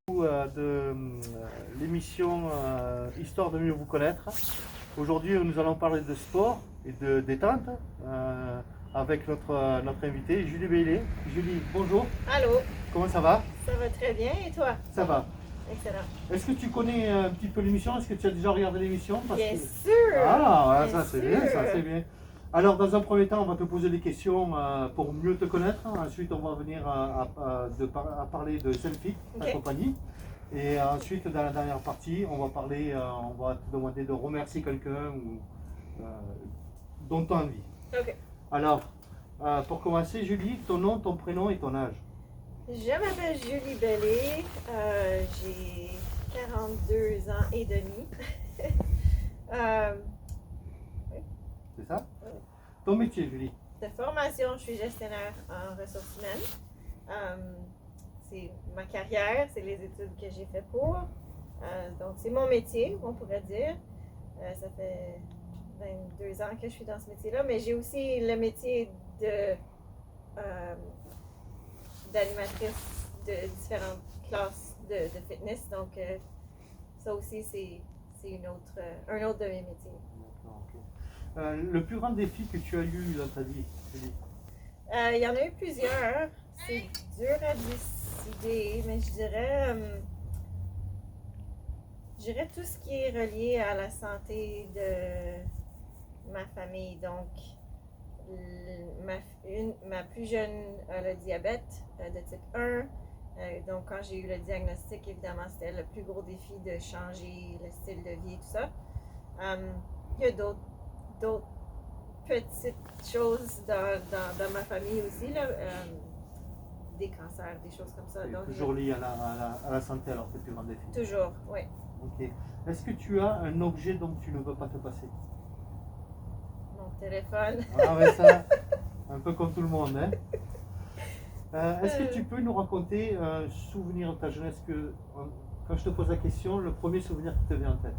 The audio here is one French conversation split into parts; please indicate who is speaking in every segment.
Speaker 1: De l'émission Histoire de mieux vous connaître. Aujourd'hui, nous allons parler de sport et de détente avec notre invitée Julie Bailey. Julie, bonjour.
Speaker 2: Allô,
Speaker 1: Comment ça va?
Speaker 2: ça va très bien et toi?
Speaker 1: Ça va.
Speaker 2: Excellent.
Speaker 1: Est-ce que tu connais un petit peu l'émission? Est-ce que tu as déjà regardé l'émission?
Speaker 2: Bien sûr!
Speaker 1: Ah, ouais,
Speaker 2: Bien
Speaker 1: ça c'est bien,
Speaker 2: sûr.
Speaker 1: ça c'est bien. Alors, dans un premier temps, on va te poser des questions pour mieux te connaître. Ensuite, on va venir à parler de Selfie, ta
Speaker 2: Ok.
Speaker 1: compagnie. Et ensuite, dans la dernière partie, on va on va te demander de remercier quelqu'un dont tu as envie.
Speaker 2: Ok.
Speaker 1: Alors, pour commencer, Julie, ton nom, ton prénom et ton âge.
Speaker 2: Je m'appelle Julie Bellé, j'ai 42 ans et demi. Euh,
Speaker 1: C'est ça?
Speaker 2: Oui.
Speaker 1: Ton métier, Julie.
Speaker 2: de formation, je suis gestionnaire en ressources humaines. C'est ma carrière, c'est les études que j'ai fait pour. Donc, c'est mon métier, on pourrait dire. Ça fait 22 ans que je suis dans ce métier-là, mais j'ai aussi le métier d'animatrice de différentes classes de fitness. Donc, ça aussi, c'est un autre de mes métiers.
Speaker 1: D'accord, ok. Le plus grand défi que tu as eu dans ta vie, Julie?
Speaker 2: Il y en a eu plusieurs. C'est dur à décider, mais je dirais tout ce qui est relié à la santé de ma famille. Donc, ma plus jeune a le diabète de type 1. Donc, quand j'ai eu le diagnostic, évidemment, c'était le plus gros défi de changer le style de vie et tout ça. Il y a d'autres petites choses dans ma famille aussi, là, des cancers, des choses comme ça.
Speaker 1: C'est
Speaker 2: Donc,
Speaker 1: toujours lié à la santé, alors, tes plus grands défis.
Speaker 2: toujours, oui.
Speaker 1: Ok. Est-ce que tu as un objet dont tu ne veux pas te passer?
Speaker 2: Mon téléphone.
Speaker 1: Ah ouais, ça, un peu comme tout le monde, hein. Est-ce que tu peux nous raconter un souvenir de ta jeunesse quand je te pose la question, le premier souvenir qui te vient en tête?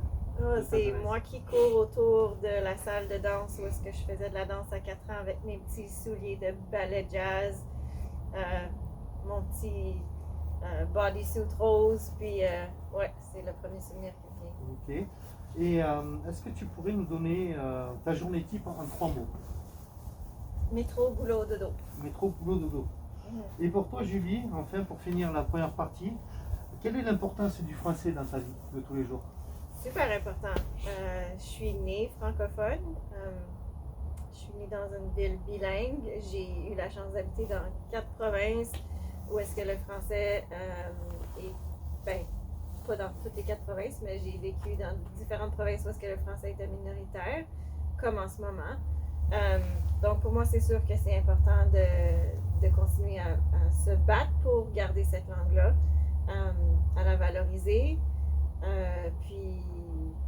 Speaker 2: C'est moi qui cours autour de la salle de danse où est-ce que je faisais de la danse à 4 ans avec mes petits souliers de ballet jazz, mon petit bodysuit rose, puis ouais, c'est le premier souvenir qui vient.
Speaker 1: Ok. Et est-ce que tu pourrais nous donner ta journée type en 3 mots?
Speaker 2: Métro, boulot, dodo.
Speaker 1: Métro, boulot, dodo. Et pour toi, Julie, enfin, pour finir la première partie, quelle est l'importance du français dans ta vie de tous les jours?
Speaker 2: Super important. Je suis née francophone. Je suis née dans une ville bilingue. J'ai eu la chance d'habiter dans 4 provinces où est-ce que le français est, ben, pas dans toutes les 4 provinces, mais j'ai vécu dans différentes provinces où est-ce que le français était minoritaire, comme en ce moment. Donc pour moi, c'est sûr que c'est important de continuer à se battre pour garder cette langue-là, à la valoriser. Puis,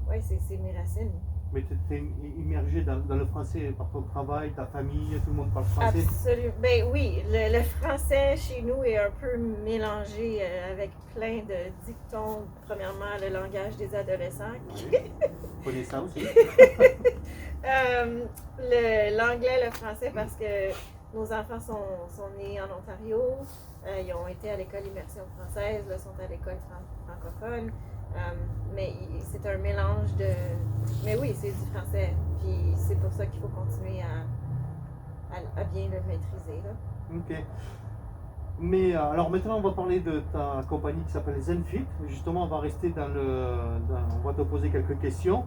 Speaker 2: ouais, c'est mes racines.
Speaker 1: Mais tu es immergé dans le français par ton travail, ta famille, tout le monde parle français?
Speaker 2: Absolument. Ben oui, le français chez nous est un peu mélangé avec plein de dictons. Premièrement, le langage des adolescents.
Speaker 1: Oui. Vous connaissez ça aussi?
Speaker 2: L'anglais, le français, parce que nos enfants sont nés en Ontario. Ils ont été à l'école immersion française, là, sont à l'école francophone. Mais c'est un mélange de... Mais oui, c'est du français. Puis c'est pour ça qu'il faut continuer à bien le maîtriser, là.
Speaker 1: Ok. Mais alors maintenant, on va parler de ta compagnie qui s'appelle Zenfit. Justement, on va rester on va te poser quelques questions.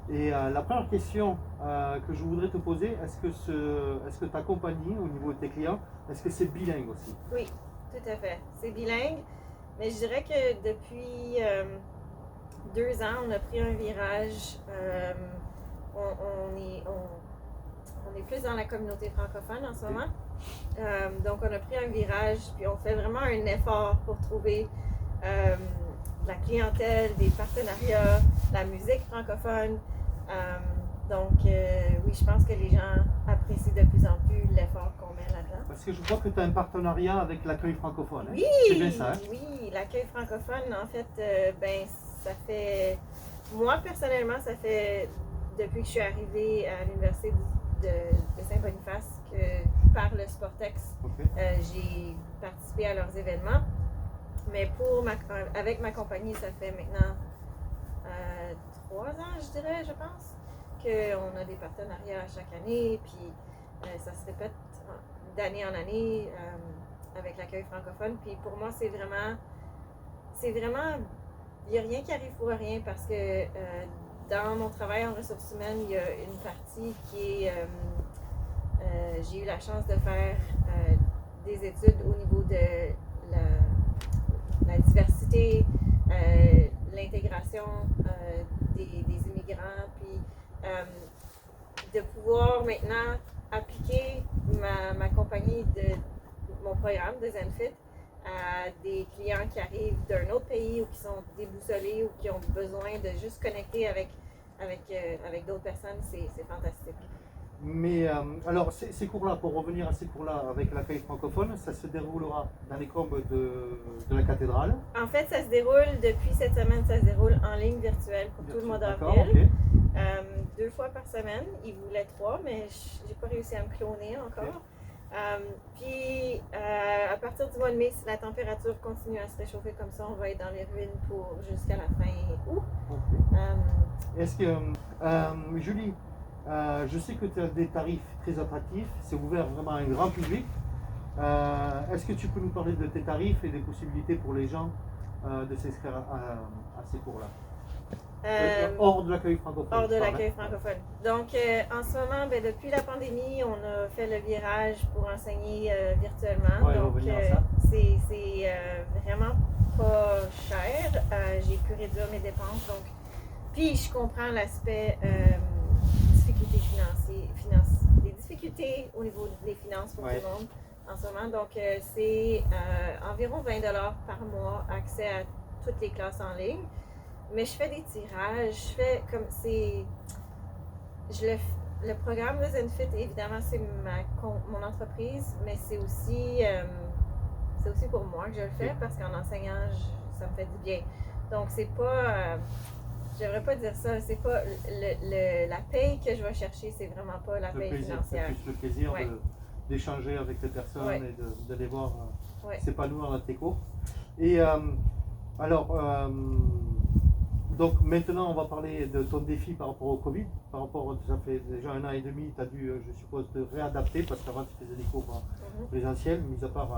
Speaker 1: Et la première question que je voudrais te poser, est-ce que ta compagnie, au niveau de tes clients, est-ce que c'est bilingue aussi?
Speaker 2: Oui, tout à fait. C'est bilingue. Mais je dirais que depuis 2 ans, on a pris un virage. On est plus dans la communauté francophone en ce moment. Donc, on a pris un virage, puis on fait vraiment un effort pour trouver la clientèle, des partenariats, la musique francophone. Donc, oui, je pense que les gens apprécient de plus en plus l'effort qu'on met là-dedans.
Speaker 1: Parce que je vois que tu as un partenariat avec l'accueil francophone. Hein?
Speaker 2: Oui,
Speaker 1: c'est bien ça. Hein?
Speaker 2: Oui, l'accueil francophone, en fait, ben, ça fait... Moi, personnellement, ça fait depuis que je suis arrivée à l'Université de Saint-Boniface que par le Sportex,
Speaker 1: Okay.
Speaker 2: j'ai participé à leurs événements. Mais avec ma compagnie, ça fait maintenant 3 ans, je dirais, je pense, qu'on a des partenariats à chaque année, puis ça se répète d'année en année avec l'accueil francophone. Puis pour moi, c'est vraiment, il n'y a rien qui arrive pour rien parce que dans mon travail en ressources humaines, il y a une partie qui est, j'ai eu la chance de faire des études au niveau de la diversité, l'intégration des immigrants, puis de pouvoir maintenant appliquer ma compagnie, mon programme de ZenFit à des clients qui arrivent d'un autre pays ou qui sont déboussolés ou qui ont besoin de juste connecter avec d'autres personnes, c'est fantastique.
Speaker 1: Mais alors, ces cours-là, pour revenir à ces cours-là avec l'accueil francophone, ça se déroulera dans les combles de la cathédrale.
Speaker 2: En fait, ça se déroule depuis cette semaine, ça se déroule en ligne virtuelle pour tout le mois d'avril.
Speaker 1: Okay.
Speaker 2: 2 fois par semaine. Ils voulaient 3, mais j'ai pas réussi à me cloner encore. Puis à partir du mois de mai, si la température continue à se réchauffer comme ça, on va être dans les ruines jusqu'à la fin août.
Speaker 1: Est-ce que, Julie, je sais que tu as des tarifs très attractifs, c'est ouvert vraiment à un grand public. Est-ce que tu peux nous parler de tes tarifs et des possibilités pour les gens de s'inscrire à ces cours-là? Hors de l'accueil francophone.
Speaker 2: Hors de l'accueil francophone. Donc, en ce moment, depuis la pandémie, on a fait le virage pour enseigner virtuellement.
Speaker 1: Ouais,
Speaker 2: donc, c'est vraiment pas cher. J'ai pu réduire mes dépenses. Donc, puis, je comprends l'aspect difficultés financières, des difficultés au niveau des finances pour tout le monde en ce moment. Donc, c'est environ 20$ par mois, accès à toutes les classes en ligne. Mais je fais des tirages, je fais comme le programme de ZenFit, évidemment, c'est mon entreprise, mais c'est aussi pour moi que je le fais parce qu'en enseignant, ça me fait du bien. Donc, c'est pas, j'aimerais pas dire ça, c'est pas la paye que je vais chercher, c'est vraiment pas la paye financière.
Speaker 1: C'est plus le plaisir d'échanger avec les personnes et de les voir s'épanouir dans tes cours. Et alors, donc maintenant, on va parler de ton défi par rapport au Covid. Ça fait déjà 1 an et demi, tu as dû, je suppose, te réadapter parce qu'avant tu faisais des cours présentiels, mis à part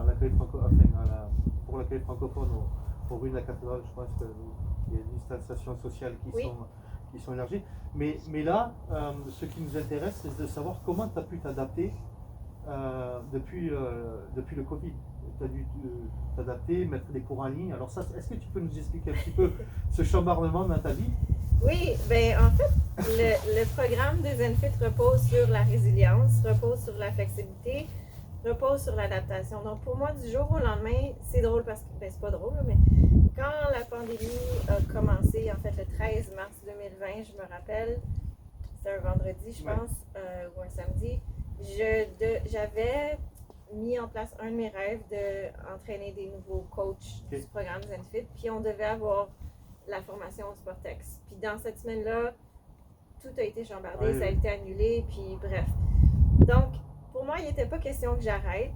Speaker 1: pour l'accueil francophone au rue de la cathédrale, je pense qu'il y a des distanciations sociales qui sont élargies. Mais là, ce qui nous intéresse, c'est de savoir comment tu as pu t'adapter depuis le Covid. Tu as dû t'adapter, mettre des cours en ligne. Alors ça, est-ce que tu peux nous expliquer un petit peu ce chambardement dans ta vie?
Speaker 2: Oui, en fait, le programme de ZenFit repose sur la résilience, repose sur la flexibilité, repose sur l'adaptation. Donc pour moi, du jour au lendemain, c'est drôle parce que, c'est pas drôle, mais quand la pandémie a commencé, en fait le 13 mars 2020, je me rappelle, c'était un vendredi, je pense, ou un samedi, j'avais mis en place un de mes rêves d'entraîner des nouveaux coachs du programme ZenFit, puis on devait avoir la formation au Sportex. Puis dans cette semaine-là, tout a été chambardé, ça a été annulé, puis bref. Donc, pour moi, il n'était pas question que j'arrête.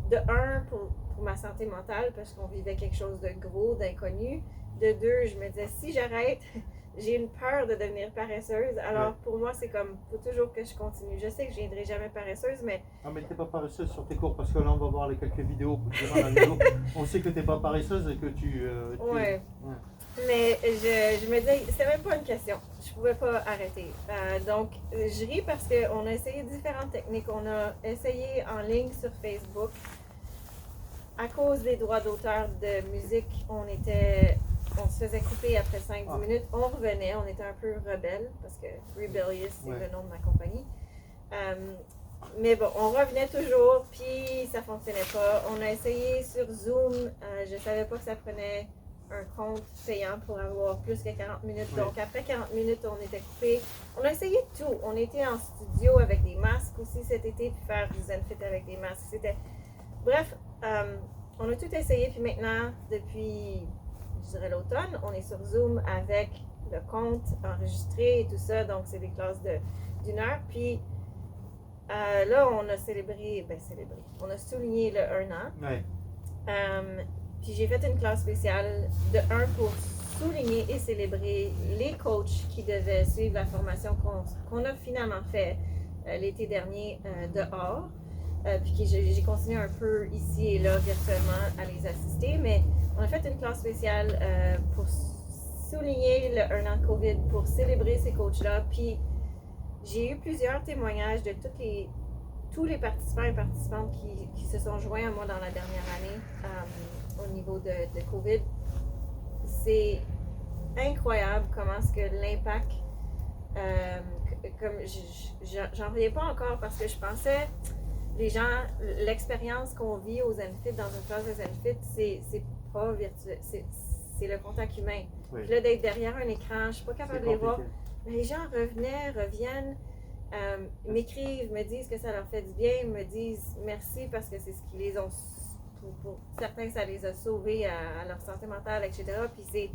Speaker 2: De un, pour ma santé mentale, parce qu'on vivait quelque chose de gros, d'inconnu. De deux, je me disais, si j'arrête, j'ai une peur de devenir paresseuse. Alors pour moi, c'est comme, il faut toujours que je continue. Je sais que je ne viendrai jamais paresseuse, mais...
Speaker 1: Non, mais tu n'es pas paresseuse sur tes cours, parce que là, on va voir les quelques vidéos. La vidéo. On sait que tu n'es pas paresseuse et que tu...
Speaker 2: Mais je me disais, c'était même pas une question. Je pouvais pas arrêter. Donc, je ris parce qu'on a essayé différentes techniques. On a essayé en ligne sur Facebook. À cause des droits d'auteur de musique, on se faisait couper après 5-10 minutes. On revenait, on était un peu rebelle parce que Rebellious, c'est le nom de ma compagnie. Mais bon, on revenait toujours, puis ça fonctionnait pas. On a essayé sur Zoom. Je savais pas que ça prenait un compte payant pour avoir plus que 40 minutes. Donc après 40 minutes, on était coupé. On a essayé tout. On était en studio avec des masques aussi cet été, puis faire du ZenFit avec des masques. Bref, on a tout essayé, puis maintenant, depuis, je dirais l'automne, on est sur Zoom avec le compte enregistré et tout ça. Donc c'est des classes d'1 heure. Puis là, on a on a souligné le 1 an. Puis j'ai fait une classe spéciale de un pour souligner et célébrer les coachs qui devaient suivre la formation qu'on a finalement fait l'été dernier dehors. Puis que j'ai continué un peu ici et là virtuellement à les assister. Mais on a fait une classe spéciale pour souligner le 1 an de COVID, pour célébrer ces coachs-là. Puis j'ai eu plusieurs témoignages de tous les participants et participantes qui se sont joints à moi dans la dernière année au niveau de COVID. C'est incroyable comment est-ce que l'impact, comme j'en reviens pas encore parce que je pensais, les gens, l'expérience qu'on vit aux ZenFit, dans une classe de ZenFit, c'est pas virtuel, c'est le contact humain.
Speaker 1: Oui.
Speaker 2: Puis là, d'être derrière un écran, je suis pas capable de les voir. Mais les gens reviennent, m'écrivent, me disent que ça leur fait du bien, me disent merci parce que c'est ce qui les ont, pour certains, ça les a sauvés à leur santé mentale, etc. Puis c'est,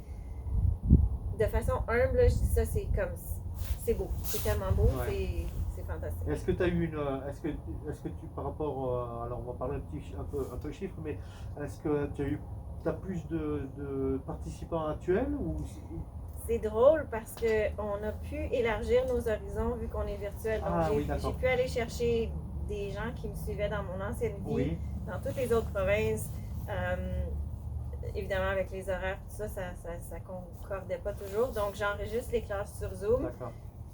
Speaker 2: de façon humble, là, je dis ça, c'est beau, c'est tellement beau,
Speaker 1: Ouais.
Speaker 2: c'est fantastique.
Speaker 1: Est-ce que tu as eu est-ce que tu, par rapport, alors on va parler un peu chiffres, mais est-ce que t'as plus de participants actuels ou
Speaker 2: C'est drôle parce qu'on a pu élargir nos horizons vu qu'on est virtuel. Donc j'ai pu aller chercher des gens qui me suivaient dans mon ancienne vie, dans toutes les autres provinces. Évidemment, avec les horaires, tout ça, ça concordait pas toujours. Donc j'enregistre les classes sur Zoom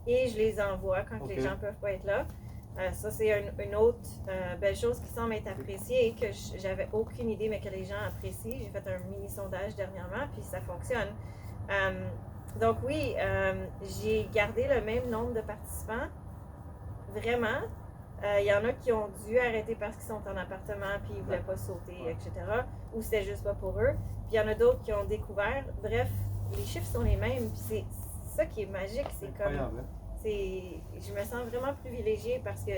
Speaker 2: et je les envoie quand les gens peuvent pas être là. Ça, c'est une autre belle chose qui semble être appréciée et que j'avais aucune idée, mais que les gens apprécient. J'ai fait un mini sondage dernièrement, puis ça fonctionne. Donc oui, j'ai gardé le même nombre de participants, vraiment. Il y en a qui ont dû arrêter parce qu'ils sont en appartement puis ils ne voulaient pas sauter, etc. Ou c'était juste pas pour eux. Puis il y en a d'autres qui ont découvert. Bref, les chiffres sont les mêmes. Puis c'est ça qui est magique. C'est comme, je me sens vraiment privilégiée parce que,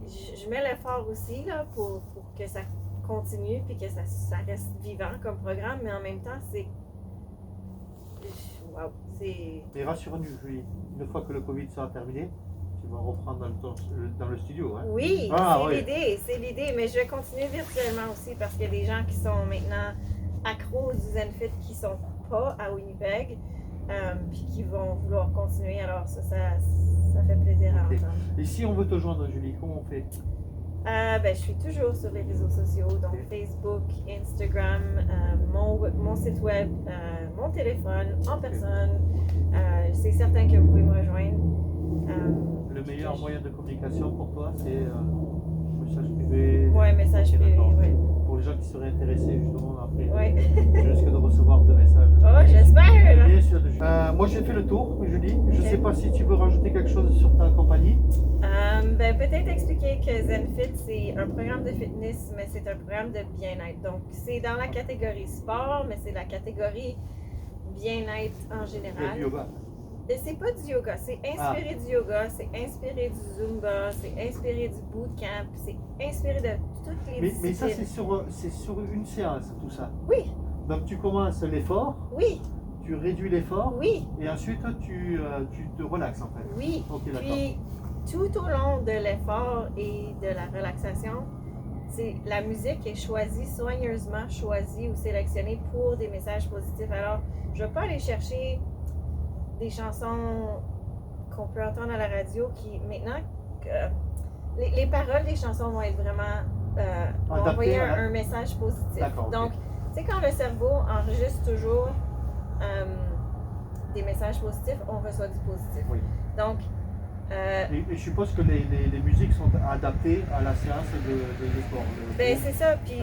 Speaker 2: je mets l'effort aussi là, pour que ça continue puis que ça reste vivant comme programme. Mais en même temps, c'est... Wow,
Speaker 1: Mais rassure-nous, Julie, une fois que le Covid sera terminé, tu vas reprendre dans le studio. Hein?
Speaker 2: Oui, c'est l'idée, mais je vais continuer virtuellement aussi parce qu'il y a des gens qui sont maintenant accros du ZenFit qui sont pas à Winnipeg, puis qui vont vouloir continuer. Alors ça fait plaisir à entendre.
Speaker 1: Et si on veut te joindre, Julie, comment on fait?
Speaker 2: Je suis toujours sur les réseaux sociaux, donc Facebook, Instagram, mon site web, mon téléphone, en personne. C'est certain que vous pouvez me rejoindre.
Speaker 1: Le meilleur moyen de communication pour toi, c'est message privé?
Speaker 2: Oui, message privé, oui.
Speaker 1: Pour les gens qui seraient intéressés, justement, après.
Speaker 2: Oui.
Speaker 1: Je risque de recevoir 2 messages.
Speaker 2: Oh, j'espère!
Speaker 1: Bien sûr. Moi, j'ai fait le tour, Julie. Je ne sais pas si tu veux rajouter quelque chose sur ta compagnie.
Speaker 2: Peut-être expliquer que ZenFit, c'est un programme de fitness, mais c'est un programme de bien-être. Donc, c'est dans la catégorie sport, mais c'est la catégorie bien-être en général.
Speaker 1: Du yoga.
Speaker 2: C'est pas du yoga, c'est inspiré du yoga, c'est inspiré du Zumba, c'est inspiré du bootcamp, c'est inspiré de toutes les disciplines.
Speaker 1: Mais ça, c'est sur une séance, tout ça?
Speaker 2: Oui.
Speaker 1: Donc, tu commences l'effort?
Speaker 2: Oui.
Speaker 1: Tu réduis l'effort?
Speaker 2: Oui.
Speaker 1: Et ensuite, tu te relaxes, en fait?
Speaker 2: Oui.
Speaker 1: Okay,
Speaker 2: puis, tout au long de l'effort et de la relaxation, la musique est choisie, soigneusement choisie ou sélectionnée pour des messages positifs. Alors, je ne vais pas aller chercher des chansons qu'on peut entendre à la radio qui, maintenant, les paroles des chansons vont être vraiment vont envoyer un message positif. Donc, tu sais, quand le cerveau enregistre toujours des messages positifs, on reçoit du positif.
Speaker 1: Oui.
Speaker 2: Donc,
Speaker 1: et je suppose que les musiques sont adaptées à la séance de sport.
Speaker 2: C'est ça. Puis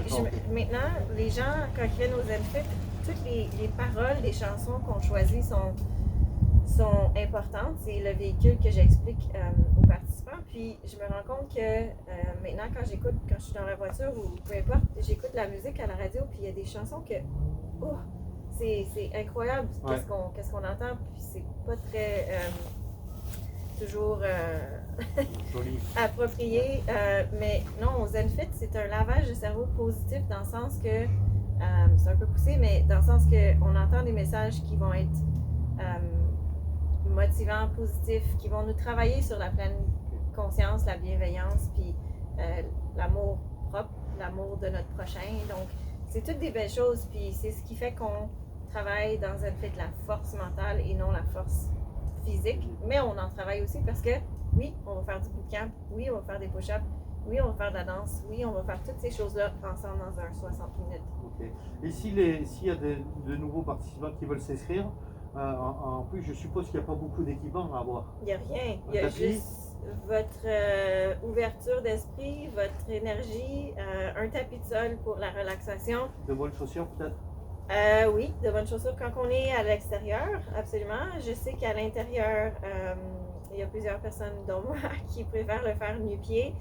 Speaker 2: maintenant, les gens, quand ils viennent aux ZenFit, toutes les paroles des chansons qu'on choisit sont importantes. C'est le véhicule que j'explique aux participants. Puis je me rends compte que maintenant, quand je suis dans la voiture ou peu importe, j'écoute la musique à la radio, puis il y a des chansons que c'est incroyable qu'est-ce qu'on entend. Puis c'est pas très toujours approprié. Mais non, au ZenFit, c'est un lavage de cerveau positif dans le sens que c'est un peu poussé, mais dans le sens qu'on entend des messages qui vont être motivants, positifs, qui vont nous travailler sur la pleine conscience, la bienveillance, puis l'amour propre, l'amour de notre prochain. Donc, c'est toutes des belles choses, puis c'est ce qui fait qu'on travaille dans un fait de la force mentale et non la force physique, mais on en travaille aussi parce que oui, on va faire du bootcamp, oui, on va faire des push-ups, oui, on va faire de la danse, oui, on va faire toutes ces choses-là ensemble dans un 60 minutes.
Speaker 1: Ok. Et s'il y a de nouveaux participants qui veulent s'inscrire, en plus, je suppose qu'il n'y a pas beaucoup d'équipements à avoir.
Speaker 2: Il n'y a rien, il y a
Speaker 1: tapis.
Speaker 2: juste votre ouverture d'esprit, votre énergie, un tapis de sol pour la relaxation.
Speaker 1: De bonnes chaussures, peut-être?
Speaker 2: Oui, de bonnes chaussures quand on est à l'extérieur, absolument. Je sais qu'à l'intérieur, il y a plusieurs personnes, dont moi, qui préfèrent le faire nu-pied,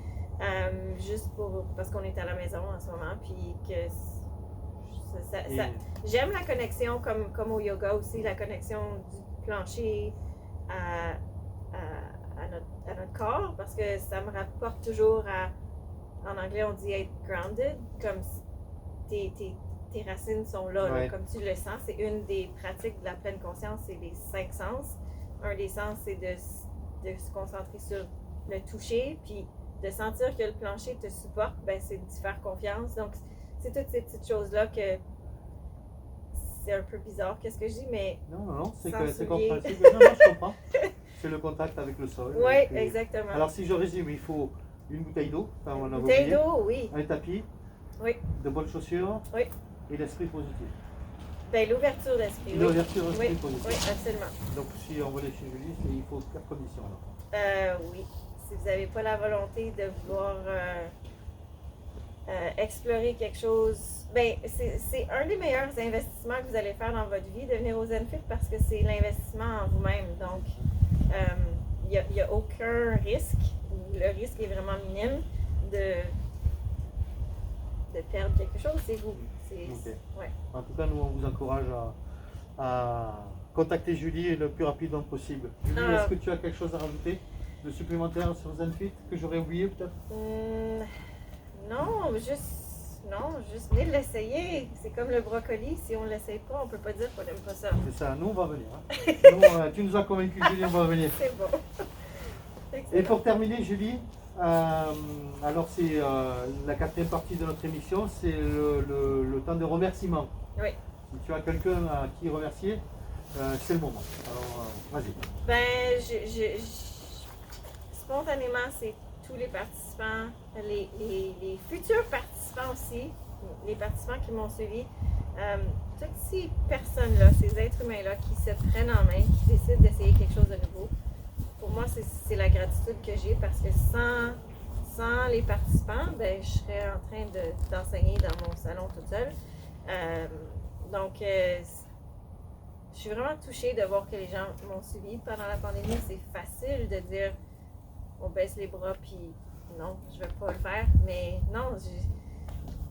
Speaker 2: juste parce qu'on est à la maison en ce moment, puis que j'aime la connexion, comme au yoga aussi, la connexion du plancher à notre corps, parce que ça me rapporte toujours en anglais on dit être grounded, comme tes racines sont là,
Speaker 1: Ouais.
Speaker 2: comme tu le sens. C'est une des pratiques de la pleine conscience, c'est les 5 sens. Un des sens, c'est de se concentrer sur le toucher, puis de sentir que le plancher te supporte, ben c'est d'y faire confiance. Donc, c'est toutes ces petites choses-là que c'est un peu bizarre, qu'est-ce que je dis, mais
Speaker 1: Non, c'est
Speaker 2: sans
Speaker 1: compréhensible. Non, je comprends. C'est le contact avec le sol.
Speaker 2: oui,
Speaker 1: Puis-
Speaker 2: exactement.
Speaker 1: Alors, si je résume, il faut une bouteille d'eau, enfin, on a
Speaker 2: Bouteille
Speaker 1: oublié,
Speaker 2: d'eau, oui.
Speaker 1: un tapis,
Speaker 2: Oui.
Speaker 1: de bonnes chaussures
Speaker 2: Oui.
Speaker 1: et l'esprit positif.
Speaker 2: Ben, l'ouverture d'esprit.
Speaker 1: L'ouverture
Speaker 2: Oui.
Speaker 1: d'esprit
Speaker 2: Oui,
Speaker 1: positif.
Speaker 2: absolument.
Speaker 1: Donc, si on veut aller chez Julie, il faut 4 conditions. Alors.
Speaker 2: Oui. Si vous n'avez pas la volonté de vouloir explorer quelque chose, ben, c'est un des meilleurs investissements que vous allez faire dans votre vie de venir au ZenFit parce que c'est l'investissement en vous-même. Donc, il n'y a aucun risque, ou le risque est vraiment minime de perdre quelque chose, c'est vous.
Speaker 1: Ok.
Speaker 2: Ouais.
Speaker 1: En tout cas, nous, on vous encourage à contacter Julie le plus rapidement possible. Julie, est-ce que tu as quelque chose à rajouter de supplémentaire sur ZenFit que j'aurais oublié peut-être?
Speaker 2: Non, juste venez l'essayer. C'est comme le brocoli, si on ne l'essaye pas, on ne peut pas dire qu'on n'aime pas ça.
Speaker 1: C'est ça, nous on va venir. Hein. Nous, tu nous as convaincus, Julie, on va venir.
Speaker 2: C'est bon.
Speaker 1: Et pour terminer, Julie, alors c'est la 4e partie de notre émission, c'est le temps de remerciement.
Speaker 2: Oui.
Speaker 1: Si tu as quelqu'un à qui remercier, c'est le moment. Alors, vas-y.
Speaker 2: Ben, spontanément, c'est tous les participants, les futurs participants aussi, les participants qui m'ont suivi, toutes ces personnes-là, ces êtres humains-là qui se prennent en main, qui décident d'essayer quelque chose de nouveau. Pour moi, c'est la gratitude que j'ai parce que sans les participants, ben, je serais en train d'enseigner dans mon salon toute seule. Donc, je suis vraiment touchée de voir que les gens m'ont suivi pendant la pandémie. C'est facile de dire on baisse les bras puis non, je ne vais pas le faire. Mais non,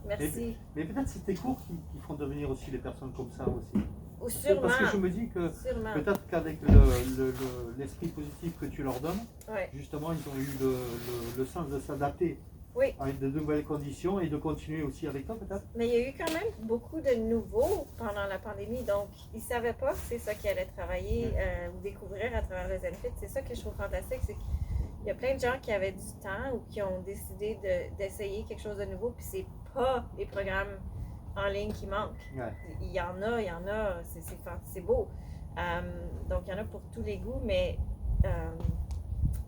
Speaker 2: merci.
Speaker 1: Mais peut-être c'est tes cours qui font devenir aussi les personnes comme ça aussi.
Speaker 2: Ou sûrement.
Speaker 1: Parce que je me dis que
Speaker 2: sûrement.
Speaker 1: peut-être qu'avec l'esprit positif que tu leur donnes,
Speaker 2: Ouais.
Speaker 1: justement, ils ont eu le sens de s'adapter
Speaker 2: Oui.
Speaker 1: avec de nouvelles conditions et de continuer aussi avec toi peut-être.
Speaker 2: Mais il y a eu quand même beaucoup de nouveaux pendant la pandémie, donc ils ne savaient pas que c'est ça qu'ils allaient travailler ou découvrir à travers le ZenFit. C'est ça que je trouve fantastique, c'est qu'il y a plein de gens qui avaient du temps ou qui ont décidé d'essayer quelque chose de nouveau, puis c'est pas les programmes en ligne qui manquent.
Speaker 1: Ouais.
Speaker 2: Il y en a, c'est beau. Donc il y en a pour tous les goûts, mais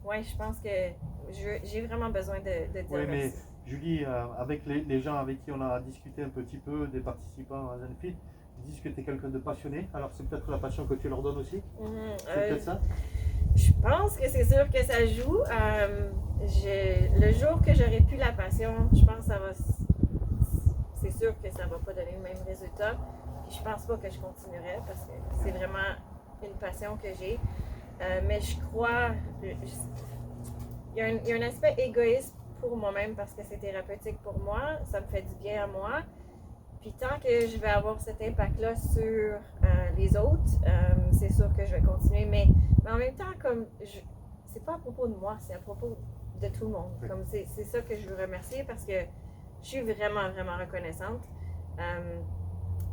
Speaker 2: ouais, je pense que j'ai vraiment besoin de dire
Speaker 1: Oui, mais
Speaker 2: merci.
Speaker 1: Julie, avec les gens avec qui on a discuté un petit peu, des participants à ZenFit, ils disent que tu es quelqu'un de passionné. Alors c'est peut-être la passion que tu leur donnes aussi. C'est peut-être ça.
Speaker 2: Je pense que c'est sûr que ça joue. Le jour que j'aurai plus la passion, je pense que ça va. C'est sûr que ça va pas donner le même résultat. Puis je pense pas que je continuerai parce que c'est vraiment une passion que j'ai. Mais je crois. Il y a un aspect égoïste pour moi-même parce que c'est thérapeutique pour moi. Ça me fait du bien à moi. Puis tant que je vais avoir cet impact-là sur les autres, c'est sûr que je vais continuer. Mais en même temps, comme c'est pas à propos de moi, c'est à propos de tout le monde. Comme c'est ça que je veux remercier parce que je suis vraiment, vraiment reconnaissante.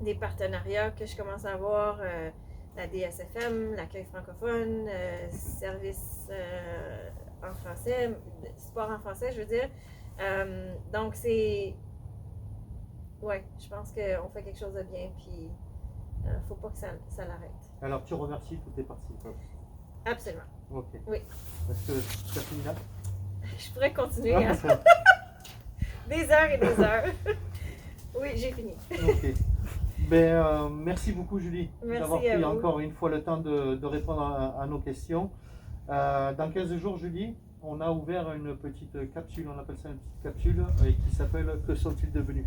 Speaker 2: Des partenariats que je commence à avoir, la DSFM, l'accueil francophone, service en français, sport en français, je veux dire. Donc Ouais, je pense qu'on fait quelque chose de bien, puis faut pas que ça l'arrête.
Speaker 1: Alors tu remercies tous tes participants.
Speaker 2: Absolument.
Speaker 1: Ok.
Speaker 2: Oui.
Speaker 1: Est-ce que tu as fini là?
Speaker 2: Je pourrais continuer
Speaker 1: Ah,
Speaker 2: à
Speaker 1: ça.
Speaker 2: des heures et des heures. Oui, j'ai fini.
Speaker 1: Ok. Ben, merci beaucoup Julie
Speaker 2: Merci
Speaker 1: d'avoir
Speaker 2: à
Speaker 1: pris
Speaker 2: vous.
Speaker 1: encore une fois le temps de répondre à nos questions. Dans 15 jours Julie, on a ouvert une petite capsule, on appelle ça une petite capsule, qui s'appelle Que sont-ils devenus?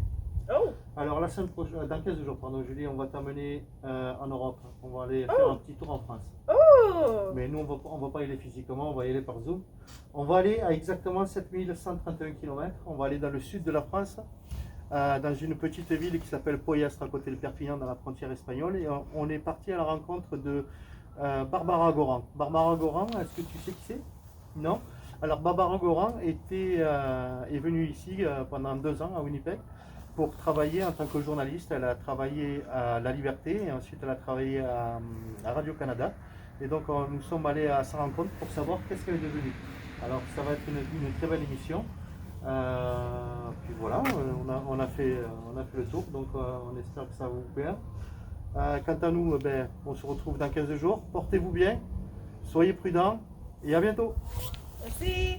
Speaker 2: Oh!
Speaker 1: Alors la semaine prochaine, dans 15 jours, pardon Julie, on va t'amener en Europe. On va aller faire un petit tour en France.
Speaker 2: Oh!
Speaker 1: Mais nous, on va pas y aller physiquement, on va y aller par Zoom. On va aller à exactement 7131 km. On va aller dans le sud de la France, dans une petite ville qui s'appelle Poyastre, à côté de Perpignan, dans la frontière espagnole. Et on est parti à la rencontre de Barbara Goran. Barbara Goran, est-ce que tu sais qui c'est? Non? Alors Barbara Goran est venue ici pendant 2 ans à Winnipeg pour travailler en tant que journaliste. Elle a travaillé à La Liberté et ensuite elle a travaillé à Radio-Canada. Et donc nous sommes allés à sa rencontre pour savoir qu'est-ce qu'elle est devenue. Alors ça va être une très belle émission. Puis voilà, on a fait le tour, donc on espère que ça va vous plaire. Quant à nous, on se retrouve dans 15 jours. Portez-vous bien, soyez prudents et à bientôt.
Speaker 2: Merci!